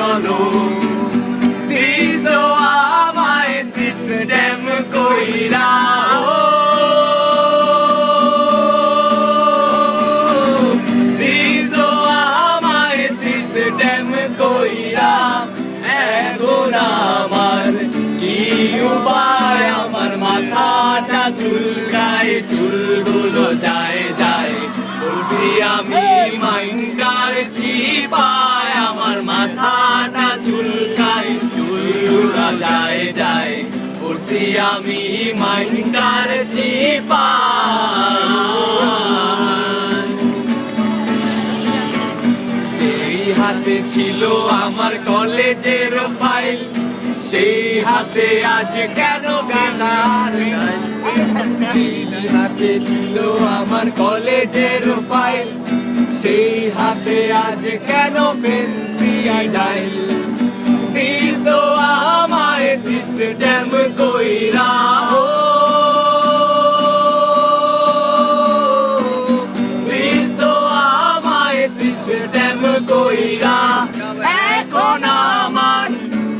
চলো দিছো আমায় সিস্টেম কইরা দিছো আমায় সিস্টেম কইরা এখন আমার কি উপায় আমার মাথাটা চুলকায় চুলগুলো যায় যায় বলছি আমি মাইন্ড কারছি পায় আমার মাথাটা চুলকায় চুলগুলো যায় যায় বলছি আমি মাইন্ড কারছি পায় যেই হাতে ছিল আমার কলেজের ফাইল সেই হাতে আজ কেন গানার হাতে ছিল আমার কলেজের ফাইল সেই হাতে আজ কেন ফেন্সি ডাইল দিছো আমায় সিস্টেম কইরা দিছো আমায় সিস্টেম কইরা এখন আমার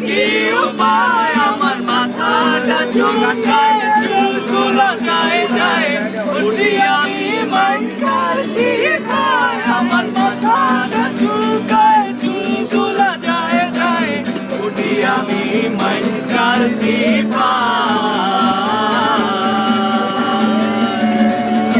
কি উপায় আমার মাথাটা চুলকায় চুলগুলো যায় যায়